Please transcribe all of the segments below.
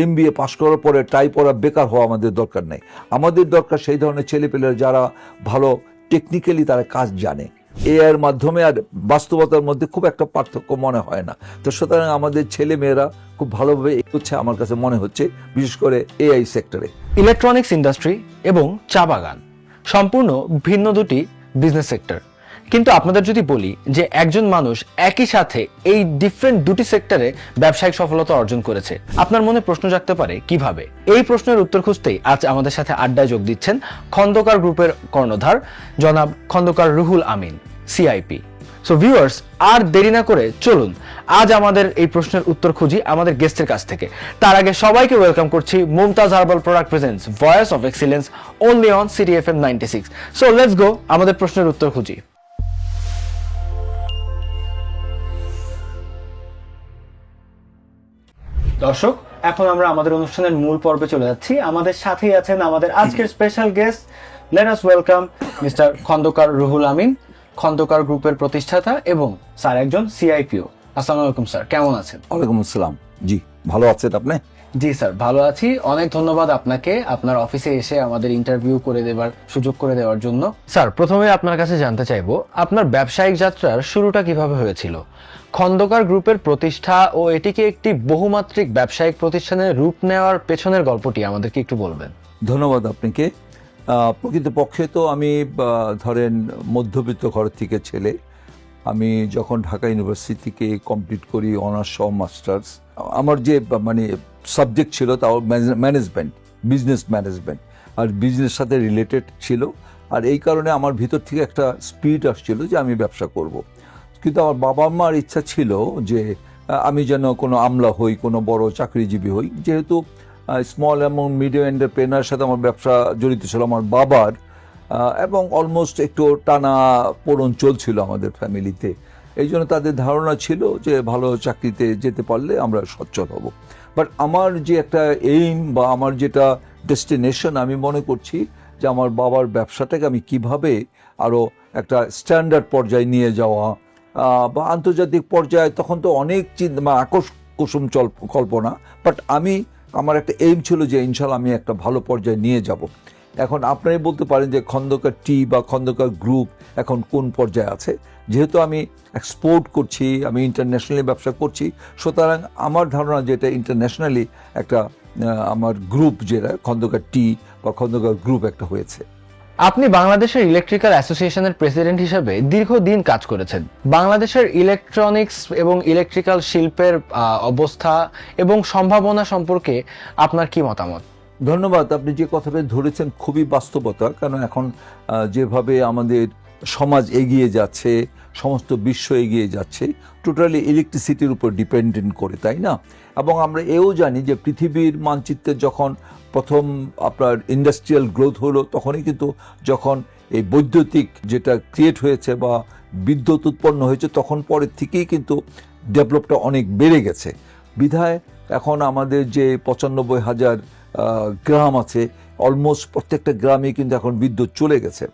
MBA পাশ করার পরে টাই পরা বেকার হওয়া আমাদের দরকার নেই। আমাদের দরকার সেই ধরনের ছেলেপেলেরা যারা ভালো টেকনিক্যালি তারা কাজ জানে। AI এর মাধ্যমে আর বাস্তবতার মধ্যে খুব একটা পার্থক্য মনে হয় না। তো সুতরাং আমাদের ছেলে মেয়েরা খুব ভালোভাবে এগোচ্ছে আমার কাছে মনে হচ্ছে, বিশেষ করে AI সেক্টরে। ইলেকট্রনিক্স ইন্ডাস্ট্রি এবং চা বাগান সম্পূর্ণ ভিন্ন দুটি বিজনেস সেক্টর, কিন্তু আপনাদের যদি বলি যে একজন মানুষ একই সাথে এই ডিফারেন্ট দুটি সেক্টরে ব্যবসায়িক সফলতা অর্জন করেছে, আপনার মনে প্রশ্ন জাগতে পারে কিভাবে। এই প্রশ্নের উত্তর খুঁজতেই আজ আমাদের সাথে আড্ডায় যোগ দিচ্ছেন খন্দকার গ্রুপের কর্ণধার জনাব খন্দকার রুহুল আমিন, CIP। সো ভিউয়ার্স, আর দেরি না করে চলুন আজ আমাদের এই প্রশ্নের উত্তর খুঁজি আমাদের গেস্টের কাছ থেকে। তার আগে সবাইকে ওয়েলকাম করছি Mumtaz herbal product presents voice of excellence only on city FM 96। So let's go, আমাদের প্রশ্নের উত্তর খুঁজি। দর্শক, এখন আমরা আমাদের অনুষ্ঠানের মূল পর্বে চলে যাচ্ছি। আমাদের সাথেই আছেন আমাদের আজকের special guest. Let us welcome mister Khandaker Ruhul Amin, Khandaker গ্রুপের প্রতিষ্ঠাতা এবং স্যার একজন CIPO। আসসালামু আলাইকুম স্যার, কেমন আছেন? ওয়ালাইকুম আসসালাম। জি, ভালো আছেন আপনি? জি স্যার, ভালো আছি। অনেক ধন্যবাদ আপনাকে আপনার অফিসে এসে আমাদের ইন্টারভিউ করে দেওয়ার সুযোগ করে দেওয়ার জন্য। স্যার, প্রথমে আপনার কাছে জানতে চাইবো আপনার ব্যবসায়িক যাত্রার শুরুটা কিভাবে হয়েছিল। খন্দকার গ্রুপের প্রতিষ্ঠা ও এটিকে একটি বহুমাত্রিক ব্যবসায়িক প্রতিষ্ঠানের রূপ নেওয়ার পেছনের গল্পটি আমাদেরকে একটু বলবেন। ধন্যবাদ আপনাকে। প্রকৃতপক্ষে তো আমি ধরেন মধ্যবিত্ত ঘর থেকে ছেলে। আমি যখন ঢাকা ইউনিভার্সিটি থেকে কমপ্লিট করি অনার্স সহ মাস্টার্স, আমার যে মানে সাবজেক্ট ছিল তাও ম্যানেজমেন্ট, বিজনেস ম্যানেজমেন্ট, আর বিজনেস সাথে রিলেটেড ছিল। আর এই কারণে আমার ভিতর থেকে একটা স্পিরিট আসছিল যে আমি ব্যবসা করব। কিন্তু আমার বাবা মার ইচ্ছা ছিল যে আমি যেন কোনো আমলা হই, কোনো বড় চাকরিজীবী হই। যেহেতু স্মল এবং মিডিয়াম এন্টারপ্রেনার সাথে আমার ব্যবসা জড়িত ছিল আমার বাবার, এবং অলমোস্ট একটু টানা পোড়ন চলছিল আমাদের ফ্যামিলিতে। এই জন্য তাদের ধারণা ছিল যে ভালো চাকরিতে যেতে পারলে আমরা সচ্ছল হব। বাট আমার যে একটা এইম বা আমার যেটা ডেস্টিনেশন, আমি মনে করছি যে আমার বাবার ব্যবসাটাকে আমি কিভাবে আরও একটা স্ট্যান্ডার্ড পর্যায়ে নিয়ে যাওয়া বা আন্তর্জাতিক পর্যায়ে, তখন তো অনেক চিন্তা বা কুসুম কল্পনা, বাট আমার একটা এইম ছিল যে ইনশাল্লাহ আমি একটা ভালো পর্যায়ে নিয়ে যাব। এখন আপনারাই বলতে পারেন যে খন্দকার টি বা খন্দকার গ্রুপ এখন কোন পর্যায়ে আছে। যেহেতু আমি এক্সপোর্ট করছি, আমি ইন্টারন্যাশনালি ব্যবসা করছি, সুতরাং আমার ধারণা যেটা ইন্টারন্যাশনালি একটা আমার গ্রুপ যেটা খন্দকার টি বা খন্দকার গ্রুপ একটা হয়েছে। আপনি বাংলাদেশের ইলেকট্রিক্যাল অ্যাসোসিয়েশনের প্রেসিডেন্ট হিসেবে দীর্ঘদিন কাজ করেছেন। বাংলাদেশের ইলেকট্রনিক্স এবং ইলেকট্রিক্যাল শিল্পের অবস্থা এবং সম্ভাবনা সম্পর্কে আপনার কি মতামত? ধন্যবাদ। আপনি যে কথাটা ধরেছেন খুবই বাস্তবতা, কারণ এখন যেভাবে আমাদের সমাজ এগিয়ে যাচ্ছে, সমস্ত বিশ্ব এগিয়ে যাচ্ছে টোটালি ইলেকট্রিসিটির উপর ডিপেন্ডেন্ট করে, তাই না? এবং আমরা এও জানি যে পৃথিবীর মানচিত্রে যখন প্রথম আপনার ইন্ডাস্ট্রিয়াল গ্রোথ হলো, তখনই কিন্তু যখন এই বৈদ্যুতিক যেটা ক্রিয়েট হয়েছে বা বিদ্যুৎ উৎপন্ন হয়েছে, তখন পরের থেকেই কিন্তু ডেভেলপটা অনেক বেড়ে গেছে। বিধায় এখন আমাদের যে 95,000 গ্রাম আছে, অলমোস্ট প্রত্যেকটা গ্রামে কিন্তু এখন বিদ্যুৎ চলে গেছে।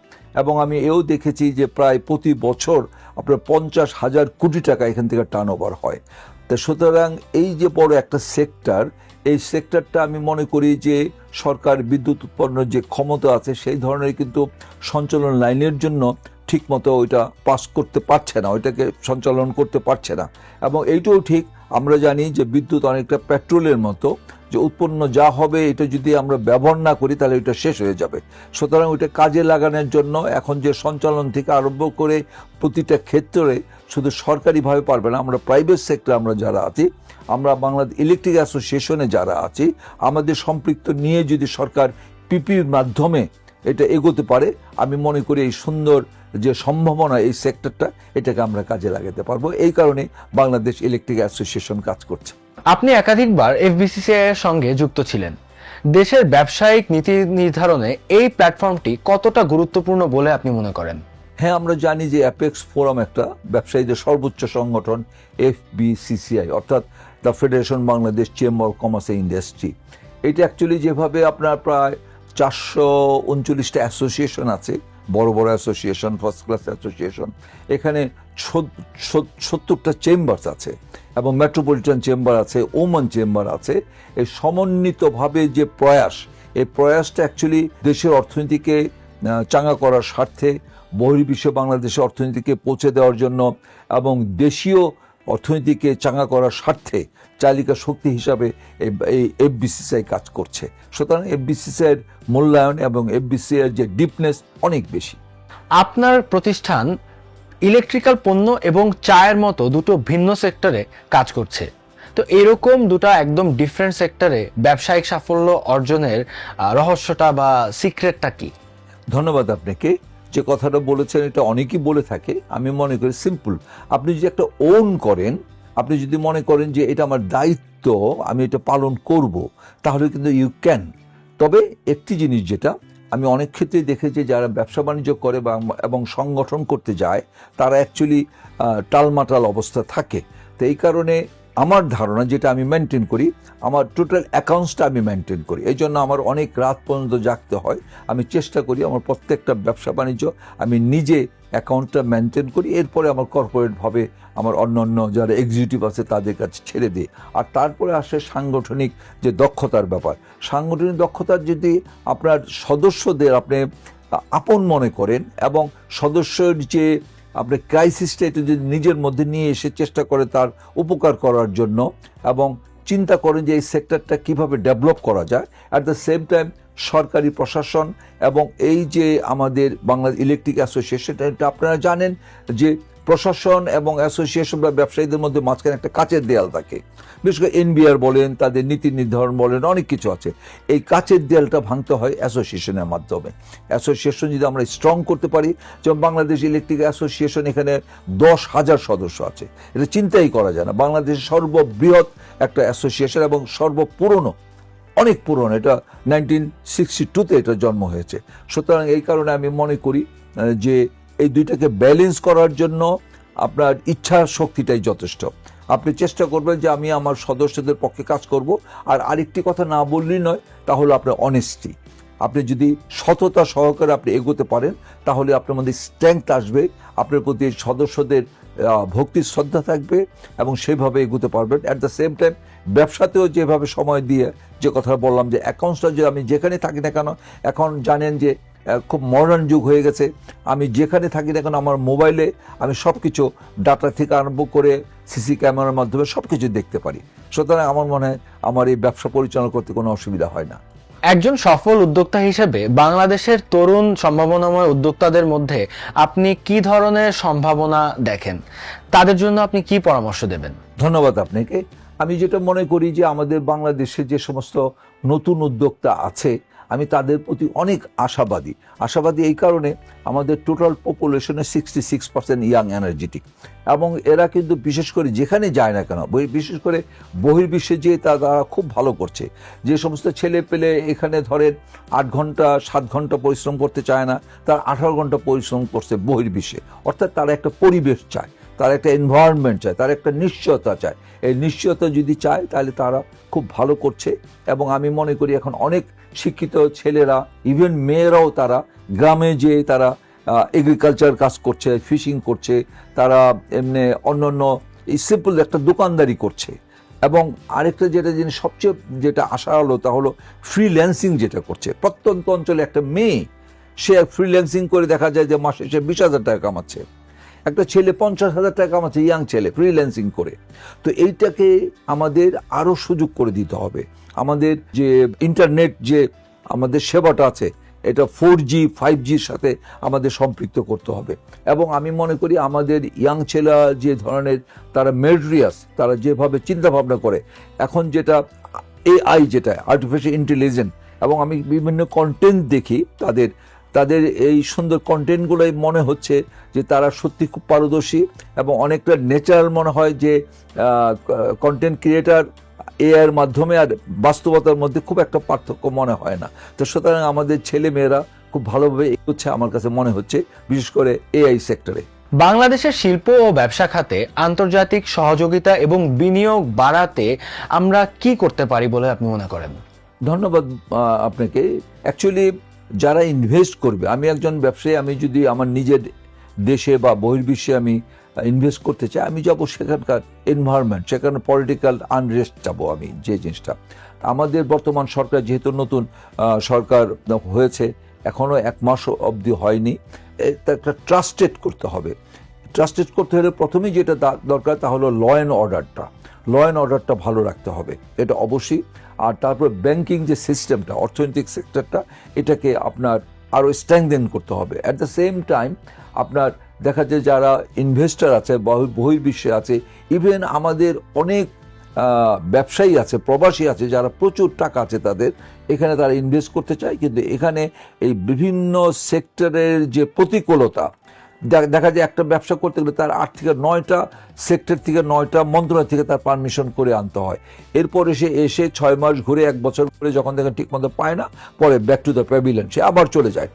এবং আমি এও দেখেছি যে প্রায় প্রতি বছর আপনার 50,000 কোটি টাকা এখান থেকে টার্নওভার হয়। তা সুতরাং এই যে বড় একটা সেক্টর, এই সেক্টরটা আমি মনে করি যে সরকার বিদ্যুৎ উৎপন্নের যে ক্ষমতা আছে সেই ধরনের কিন্তু সঞ্চালন লাইনের জন্য ঠিকমতো ওইটা পাস করতে পারছে না, ওইটাকে সঞ্চালন করতে পারছে না। এবং এইটাও ঠিক, আমরা জানি যে বিদ্যুৎ অনেকটা পেট্রোলের মতো, যে উৎপন্ন যা হবে এটা যদি আমরা ব্যবহার না করি তাহলে ওইটা শেষ হয়ে যাবে। সুতরাং ওইটা কাজে লাগানোর জন্য এখন যে সঞ্চালন থেকে আরম্ভ করে প্রতিটা ক্ষেত্রে শুধু সরকারিভাবে পারবে না, আমরা প্রাইভেট সেক্টর আমরা যারা আছি, আমরা বাংলাদেশ ইলেকট্রিক অ্যাসোসিয়েশনে যারা আছি, আমাদের সম্পৃক্ত নিয়ে যদি সরকার পিপির মাধ্যমে এটা এগোতে পারে, আমি মনে করি এই সুন্দর যে সম্ভাবনা এই সেক্টরটা, এটাকে আমরা কাজে লাগাতে পারবো। এই কারণে বাংলাদেশ ইলেকট্রিক অ্যাসোসিয়েশন কাজ করছে। আপনি একাধিকবার FBCCI এর সঙ্গে যুক্ত ছিলেন। দেশের ব্যবসায়িক নীতি নির্ধারণে এই প্ল্যাটফর্মটি কতটা গুরুত্বপূর্ণ বলে আপনি মনে করেন? হ্যাঁ, আমরা জানি যে অ্যাপেক্স ফোরাম একটা ব্যবসায়ীদের সর্বোচ্চ সংগঠন, FBCCI অর্থাৎ the federation Bangladesh chamber of commerce and industry. এটা অ্যাকচুয়ালি যেভাবে আপনার প্রায় 439টা অ্যাসোসিয়েশন আছে, বড় বড় অ্যাসোসিয়েশন, ফার্স্ট ক্লাস অ্যাসোসিয়েশন, এখানে 70টা চেম্বার্স আছে এবং মেট্রোপলিটন চেম্বার আছে, ওমান চেম্বার আছে। এই সমন্বিতভাবে যে প্রয়াস, এই প্রয়াসটা অ্যাকচুয়ালি দেশের অর্থনীতিকে চাঙ্গা করার স্বার্থে, বহির্বিশ্বে বাংলাদেশের অর্থনীতিকে পৌঁছে দেওয়ার জন্য এবং দেশীয় অর্থনীতিকে চাঙ্গা করার স্বার্থে চালিকা শক্তি হিসাবে এই এফবিসিসিআই কাজ করছে। সুতরাং এফবিসিসিআইয়ের মূল্যায়ন এবং এফবিসিসিআইয়ের যে ডিপনেস অনেক বেশি। আপনার প্রতিষ্ঠান ইলেকট্রিক্যাল পণ্য এবং চায়ের মতো দুটো ভিন্ন সেক্টরে কাজ করছে, তো এরকম দুটো একদম ডিফারেন্ট সেক্টরে ব্যবসায়িক সাফল্য অর্জনের রহস্যটা বা সিক্রেটটা কি? ধন্যবাদ আপনাকে। যে কথাটা বলেছেন এটা অনেকেই বলে থাকে, আমি মনে করি সিম্পল। আপনি যদি একটা ওন করেন, আপনি যদি মনে করেন যে এটা আমার দায়িত্ব, আমি এটা পালন করব, তাহলে কিন্তু ইউ ক্যান। তবে একটি জিনিস যেটা আমি অনেক ক্ষেত্রেই দেখেছি, যারা ব্যবসা বাণিজ্য করে এবং সংগঠন করতে যায়, তারা অ্যাকচুয়ালি টালমাটাল অবস্থা থাকে। তো এই কারণে আমার ধারণা, যেটা আমি মেনটেন করি, আমার টোটাল অ্যাকাউন্টসটা আমি মেনটেন করি। এই জন্য আমার অনেক রাত পর্যন্ত জাগতে হয়। আমি চেষ্টা করি আমার প্রত্যেকটা ব্যবসা বাণিজ্য আমি নিজে অ্যাকাউন্টটা মেনটেন করি, এরপরে আমার কর্পোরেটভাবে আমার অন্য যারা এক্সিকিউটিভ আছে তাদের কাছে ছেড়ে দিই। আর তারপরে আসে সাংগঠনিক যে দক্ষতার ব্যাপার। সাংগঠনিক দক্ষতার যদি আপনার সদস্যদের আপনি আপন মনে করেন এবং সদস্যের যে আপনি ক্রাইসিসটা এটা যদি নিজের মধ্যে নিয়ে এসে চেষ্টা করে তার উপকার করার জন্য এবং চিন্তা করেন যে এই সেক্টরটা কিভাবে ডেভেলপ করা যায়, অ্যাট দ্য সেম টাইম সরকারি প্রশাসন এবং এই যে আমাদের বাংলাদেশ ইলেকট্রিক অ্যাসোসিয়েশন, এটা আপনারা জানেন যে প্রশাসন এবং অ্যাসোসিয়েশন বা ব্যবসায়ীদের মধ্যে মাঝখানে একটা কাচের দেয়াল থাকে। বিশেষ করে এনবিআর বলেন, তাদের নীতি নির্ধারণ বলেন, অনেক কিছু আছে। এই কাচের দেয়ালটা ভাঙতে হয় অ্যাসোসিয়েশনের মাধ্যমে। অ্যাসোসিয়েশন যদি আমরা স্ট্রং করতে পারি, যেমন বাংলাদেশ ইলেকট্রিক অ্যাসোসিয়েশন, এখানে 10,000 সদস্য আছে, এটা চিন্তাই করা যায় না। বাংলাদেশের সর্ববৃহৎ একটা অ্যাসোসিয়েশন এবং সর্বপুরনো, অনেক পুরনো, এটা 1962-তে এটা জন্ম হয়েছে। সুতরাং এই কারণে আমি মনে করি যে এই দুইটাকে ব্যালেন্স করার জন্য আপনার ইচ্ছা শক্তিটাই যথেষ্ট। আপনি চেষ্টা করবেন যে আমি আমার সদস্যদের পক্ষে কাজ করব। আর আরেকটি কথা না বললেই নয়, তাহলে আপনার অনেস্টি। আপনি যদি সততা সহকারে আপনি এগোতে পারেন, তাহলে আপনার মধ্যে স্ট্রেংথ আসবে, আপনার প্রতি সদস্যদের ভক্তি শ্রদ্ধা থাকবে এবং সেভাবে এগোতে পারবেন। অ্যাট দ্য সেম টাইম ব্যবসাতেও যেভাবে সময় দিয়ে, যে কথা বললাম যে অ্যাকাউন্টসটা যে আমি যেখানে থাকি না কেন, এখন জানেন যে খুব মডার্ন যুগ হয়ে গেছে, আমি যেখানে থাকি না কেন আমার মোবাইলে আমি সব কিছু ডাটা থেকে আরম্ভ করে সিসি ক্যামেরার মাধ্যমে সব কিছু দেখতে পারি। সুতরাং আমার মনে হয় আমার এই ব্যবসা পরিচালনা করতে কোনো অসুবিধা হয় না। একজন সফল উদ্যোক্তা হিসেবে বাংলাদেশের তরুণ সম্ভাবনাময় উদ্যোক্তাদের মধ্যে আপনি কি ধরনের সম্ভাবনা দেখেন? তাদের জন্য আপনি কি পরামর্শ দেবেন? ধন্যবাদ আপনাকে। আমি যেটা মনে করি যে আমাদের বাংলাদেশে যে সমস্ত নতুন উদ্যোক্তা আছে, আমি তাদের প্রতি অনেক আশাবাদী এই কারণে, আমাদের টোটাল পপুলেশনের 66% ইয়াং এনার্জেটিক এবং এরা কিন্তু বিশেষ করে যেখানে যায় না কেন, বিশেষ করে বহির্বিশ্বে যে তারা খুব ভালো করছে। যে সমস্ত ছেলে পেলে এখানে ধরেন 8 ঘন্টা 7 ঘন্টা পরিশ্রম করতে চায় না, তার 18 ঘন্টা পরিশ্রম করছে বহির্বিশ্বে। অর্থাৎ তারা একটা পরিবেশ চায়, তারা একটা এনভায়রনমেন্ট চায়, তারা একটা নিশ্চয়তা চায়। এই নিশ্চয়তা যদি চায় তাহলে তারা খুব ভালো করছে এবং আমি মনে করি এখন অনেক শিক্ষিত ছেলেরা, ইভেন মেয়েরাও, তারা গ্রামে যেয়ে তারা এগ্রিকালচার কাজ করছে, ফিশিং করছে, তারা এমনি অন্য সিম্পল একটা দোকানদারি করছে। এবং আরেকটা যেটা জিনিস সবচেয়ে যেটা আশা হলো, তা হলো ফ্রিল্যান্সিং যেটা করছে। প্রত্যন্ত অঞ্চলে একটা মেয়ে, সে ফ্রিল্যান্সিং করে দেখা যায় যে মাসে সে 20,000 টাকা কামাচ্ছে, একটা ছেলে 50,000 টাকা কামাচ্ছে, ইয়াং ছেলে ফ্রিল্যান্সিং করে। তো এইটাকে আমাদের আরও সুযোগ করে দিতে হবে। আমাদের যে ইন্টারনেট যে আমাদের সেবাটা আছে, এটা 4G 5Gর সাথে আমাদের সম্পৃক্ত করতে হবে। এবং আমি মনে করি আমাদের ইয়াং ছেলেরা যে ধরনের তারা মেরিটোরিয়াস, তারা যেভাবে চিন্তা ভাবনা করে, এখন যেটা AI, যেটা আর্টিফিশিয়াল ইন্টেলিজেন্স, এবং আমি বিভিন্ন কন্টেন্ট দেখি তাদের এই সুন্দর কন্টেন্টগুলোই মনে হচ্ছে যে তারা সত্যি খুব পারদর্শী এবং অনেকটা ন্যাচারাল মনে হয় যে কন্টেন্ট ক্রিয়েটার এআইয়ের মাধ্যমে আর বাস্তবতার মধ্যে খুব একটা পার্থক্য মনে হয় না। তো সুতরাং আমাদের ছেলে মেয়েরা খুব ভালোভাবে এগোচ্ছে আমার কাছে মনে হচ্ছে, বিশেষ করে AI সেক্টরে। বাংলাদেশের শিল্প ও ব্যবসা খাতে আন্তর্জাতিক সহযোগিতা এবং বিনিয়োগ বাড়াতে আমরা কি করতে পারি বলে আপনি মনে করেন? ধন্যবাদ আপনাকে। অ্যাকচুয়ালি যারা ইনভেস্ট করবে, আমি একজন ব্যবসায়ী, আমি যদি আমার নিজের দেশে বা বহির্বিশ্বে আমি ইনভেস্ট করতে চাই, আমি যাব সেখানকার এনভায়রনমেন্ট, সেখানে পলিটিক্যাল আনরেস্ট যাবো আমি, যে জিনিসটা। আমাদের বর্তমান সরকার যেহেতু নতুন সরকার হয়েছে, এখনও 1 মাস অবধি হয়নি, এটা একটা ট্রাস্টেড করতে হবে। ট্রাস্টেড করতে হলে প্রথমেই যেটা দরকার তা হলো ল অ্যান্ড অর্ডারটা ভালো রাখতে হবে, এটা অবশ্যই। আর তারপর ব্যাংকিং যে সিস্টেমটা, অর্থনৈতিক সেক্টরটা, এটাকে আপনার আরও স্ট্রেংথেন করতে হবে। অ্যাট দ্য সেম টাইম আপনার দেখা যায় যারা ইনভেস্টর আছে, বহির্বিশ্বে আছে, ইভেন আমাদের অনেক ব্যবসায়ী আছে, প্রবাসী আছে, যারা প্রচুর টাকা আছে তাদের, এখানে তারা ইনভেস্ট করতে চায়, কিন্তু এখানে এই বিভিন্ন সেক্টরের যে প্রতিকূলতা, দেখা যায় একটা ব্যবসা করতে গেলে তার 8 থেকে 9টা সেক্টর থেকে 9টা মন্ত্রণালয় থেকে তার পারমিশন করে আনতে হয়। এরপরে সে এসে 6 মাস ঘুরে 1 বছর ঘুরে যখন দেখেন ঠিকমতো পায় না, পরে ব্যাক টু দ্য প্যাভিলিয়ন, সে আবার চলে যায়।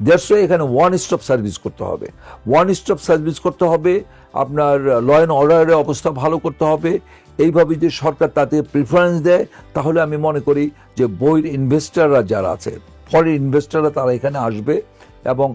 দ্যাটস ওয়াই এখানে ওয়ান স্টপ সার্ভিস করতে হবে। আপনার ল অ্যান্ড অর্ডারের অবস্থা ভালো করতে হবে। এইভাবে যদি সরকার তাতে প্রিফারেন্স দেয়, তাহলে আমি মনে করি যে বহির ইনভেস্টাররা যারা আছে, ফরেন ইনভেস্টাররা, তারা এখানে আসবে, এবং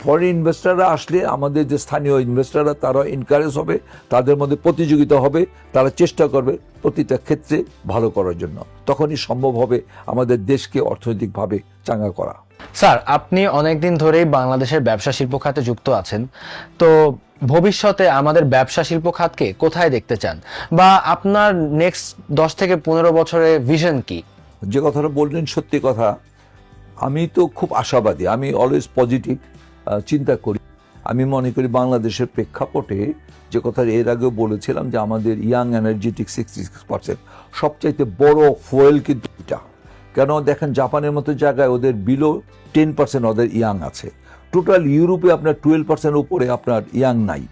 ফরেন ইনভেস্টাররা আসলে আমাদের যে স্থানীয় ইনভেস্টাররা তারা এনকারেজ হবে, তাদের মধ্যে প্রতিযোগিতা হবে, তারা চেষ্টা করবে প্রতিটা ক্ষেত্রে ভালো করার জন্য। তখনই সম্ভব হবে আমাদের দেশকে অর্থনৈতিকভাবে চাঙ্গা করা। স্যার, আপনি অনেকদিন ধরেই বাংলাদেশের ব্যবসা শিল্প খাতে যুক্ত আছেন, তো ভবিষ্যতে আমাদের ব্যবসা শিল্প খাতকে কোথায় দেখতে চান, বা আপনার নেক্সট 10 থেকে 15 বছরের ভিশন কি? যে কথাটা বললেন সত্যি কথা, আমি তো খুব আশাবাদী, আমি অলওয়েজ পজিটিভ চিন্তা করি। আমি মনে করি বাংলাদেশের প্রেক্ষাপটে, যে কথা এর আগেও বলেছিলাম, যে আমাদের ইয়াং এনার্জেটিক 66%, সবচাইতে বড় ফুয়েল কিন্তু এটা। কেন দেখেন, জাপানের মতো জায়গায় ওদের বিলো 10% ওদের ইয়াং আছে। টোটাল ইউরোপে আপনার 12% উপরে আপনার ইয়াং নাই,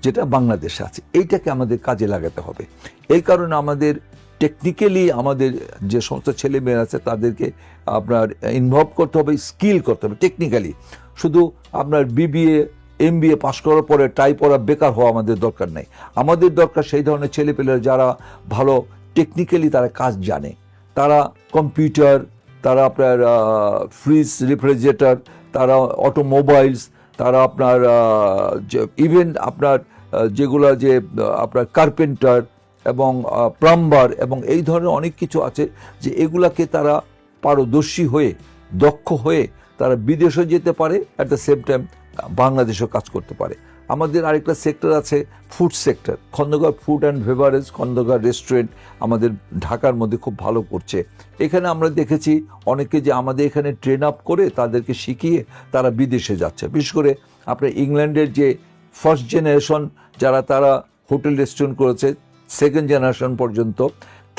যেটা বাংলাদেশে আছে। এইটাকে আমাদের কাজে লাগাতে হবে। এই কারণে আমাদের টেকনিক্যালি আমাদের যে সমস্ত ছেলেমেয়েরা আছে তাদেরকে আপনার ইনভলভ করতে হবে, স্কিল করতে হবে টেকনিক্যালি। শুধু আপনার BBA MBA পাস করার পরে টাই পড়া বেকার হওয়া আমাদের দরকার নেই। আমাদের দরকার সেই ধরনের ছেলেপেলেরা যারা ভালো টেকনিক্যালি তারা কাজ জানে, তারা কম্পিউটার, তারা আপনার ফ্রিজ, রেফ্রিজারেটর, তারা অটোমোবাইলস, তারা আপনার ইভেন আপনার যেগুলো যে আপনার কার্পেন্টার এবং প্লাম্বার এবং এই ধরনের অনেক কিছু আছে, যে এগুলাকে তারা পারদর্শী হয়ে, দক্ষ হয়ে তারা বিদেশে যেতে পারে, অ্যাট দ্য সেম টাইম বাংলাদেশেও কাজ করতে পারে। আমাদের আরেকটা সেক্টর আছে food sector, Khandakar food and beverage, Khandakar restaurant আমাদের ঢাকার মধ্যে খুব ভালো করছে। এখানে আমরা দেখেছি অনেকে যে আমাদের এখানে ট্রেন আপ করে তাদেরকে শিখিয়ে তারা বিদেশে যাচ্ছে। বিশেষ করে আপনার ইংল্যান্ডের যে ফার্স্ট জেনারেশন যারা, তারা হোটেল রেস্টুরেন্ট করেছে, সেকেন্ড জেনারেশন পর্যন্ত,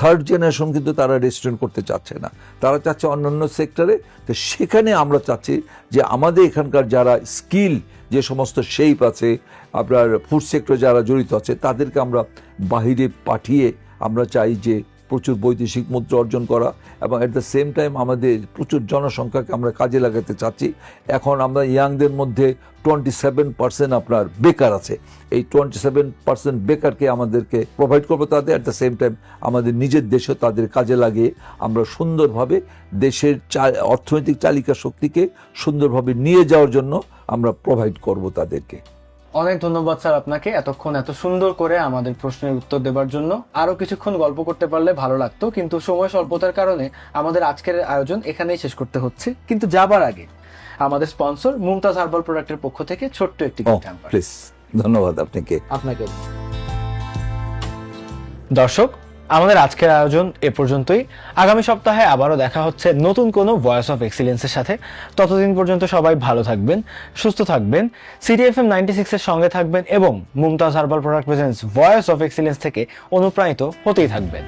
থার্ড জেনারেশন কিন্তু তারা রেস্টুরেন্ট করতে চাচ্ছে না, তারা চাচ্ছে অন্যান্য সেক্টরে। তো সেখানে আমরা চাচ্ছি যে আমাদের এখানকার যারা স্কিল, যে সমস্ত শেপ আছে, আপনার ফুড সেক্টরে যারা জড়িত আছে, তাদেরকে আমরা বাহিরে পাঠিয়ে আমরা চাই যে প্রচুর বৈদেশিক মুদ্রা অর্জন করা, এবং অ্যাট দ্য সেম টাইম আমাদের প্রচুর জনসংখ্যাকে আমরা কাজে লাগাতে চাচ্ছি। এখন আমরা ইয়াংদের মধ্যে 27% আপনার বেকার আছে। এই 27% বেকারকে আমাদেরকে প্রোভাইড করবো তাদের, অ্যাট দ্য সেম টাইম আমাদের নিজের দেশে তাদের কাজে লাগিয়ে আমরা সুন্দরভাবে দেশের অর্থনৈতিক চালিকা শক্তিকে সুন্দরভাবে নিয়ে যাওয়ার জন্য আমরা প্রোভাইড করব তাদেরকে। অনেক ধন্যবাদ স্যার আপনাকে এতক্ষণ এত সুন্দর করে আমাদের প্রশ্নের উত্তর দেওয়ার জন্য। আরো কিছুক্ষণ গল্প করতে পারলে ভালো লাগতো, কিন্তু সময় স্বল্পতার কারণে আমাদের আজকের আয়োজন এখানেই শেষ করতে হচ্ছে। কিন্তু যাবার আগে আমাদের স্পন্সর মুমতাজ হার্বাল প্রোডাক্টের পক্ষ থেকে ছোট্ট একটি প্লিজ। ধন্যবাদ আপনাকে। দর্শক, আমাদের আজকের আয়োজন এ পর্যন্তই। আগামী সপ্তাহে আবারও দেখা হচ্ছে নতুন কোনো ভয়েস অফ এক্সিলেন্সের সাথে। ততদিন পর্যন্ত সবাই ভালো থাকবেন, সুস্থ থাকবেন, CTFM 96 এর সঙ্গে থাকবেন এবং Mumtaz herbal product presents voice of excellence থেকে অনুপ্রাণিত হতেই থাকবেন।